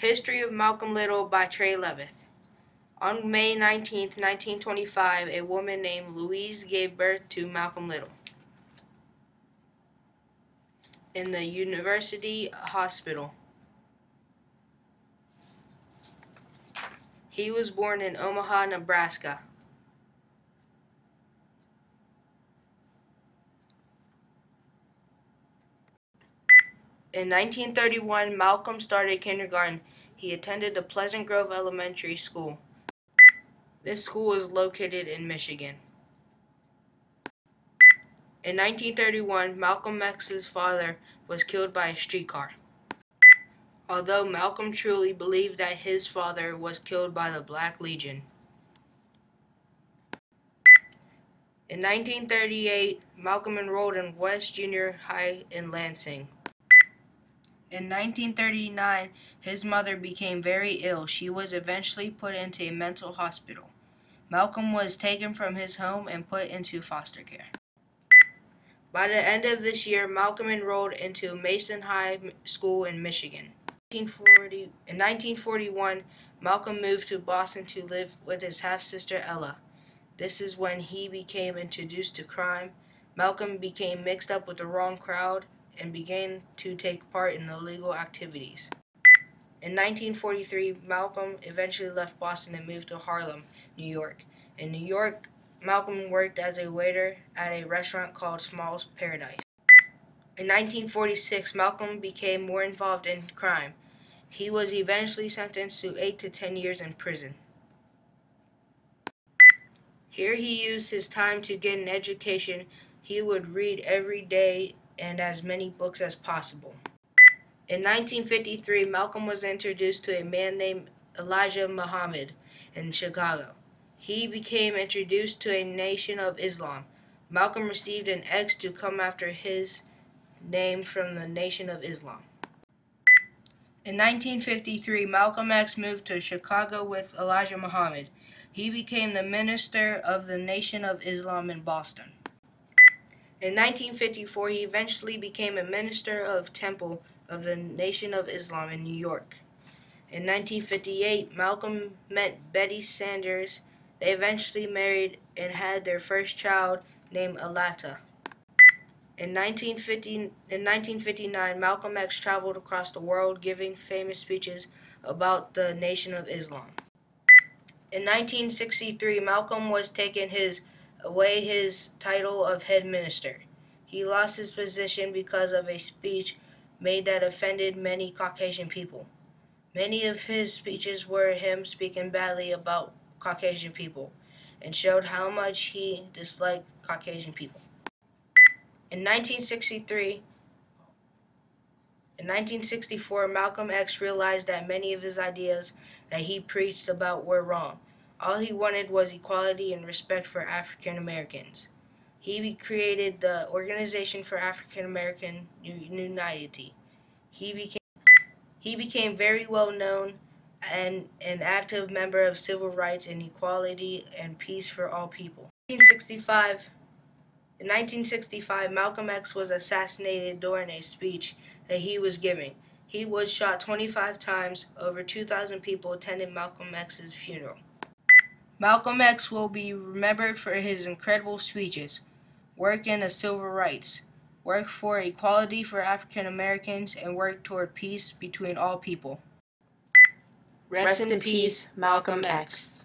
History of Malcolm Little by Trey Levitt. On May 19, 1925, a woman named Louise gave birth to Malcolm Little in the University Hospital. He was born in Omaha, Nebraska. In 1931, Malcolm started kindergarten. He attended the Pleasant Grove Elementary School. This school is located in Michigan. In 1931, Malcolm X's father was killed by a streetcar. Although Malcolm truly believed that his father was killed by the Black Legion. In 1938, Malcolm enrolled in West Junior High in Lansing. In 1939, his mother became very ill. She was eventually put into a mental hospital. Malcolm was taken from his home and put into foster care. By the end of this year, Malcolm enrolled into Mason High School in Michigan. In 1941, Malcolm moved to Boston to live with his half-sister Ella. This is when he became introduced to crime. Malcolm became mixed up with the wrong crowd and began to take part in illegal activities. In 1943, Malcolm eventually left Boston and moved to Harlem, New York. In New York, Malcolm worked as a waiter at a restaurant called Small's Paradise. In 1946, Malcolm became more involved in crime. He was eventually sentenced to 8 to 10 years in prison. Here he used his time to get an education. He would read every day and as many books as possible. In 1953, Malcolm was introduced to a man named Elijah Muhammad in Chicago. He became introduced to a Nation of Islam. Malcolm received an X to come after his name from the Nation of Islam. In 1953, Malcolm X moved to Chicago with Elijah Muhammad. He became the minister of the Nation of Islam in Boston. In 1954, he eventually became a minister of Temple of the Nation of Islam in New York. In 1958, Malcolm met Betty Sanders. They eventually married and had their first child named Alata. In 1959, Malcolm X traveled across the world giving famous speeches about the Nation of Islam. In 1963, Malcolm was taken away his title of head minister. He lost his position because of a speech made that offended many Caucasian people. Many of his speeches were him speaking badly about Caucasian people and showed how much he disliked Caucasian people. In 1964, Malcolm X realized that many of his ideas that he preached about were wrong. All he wanted was equality and respect for African Americans. He created the Organization for African American Unity. He became very well known and an active member of civil rights and equality and peace for all people. In 1965, Malcolm X was assassinated during a speech that he was giving. He was shot 25 times. Over 2,000 people attended Malcolm X's funeral. Malcolm X will be remembered for his incredible speeches, work in the civil rights, work for equality for African Americans, and work toward peace between all people. Rest in peace, Malcolm X.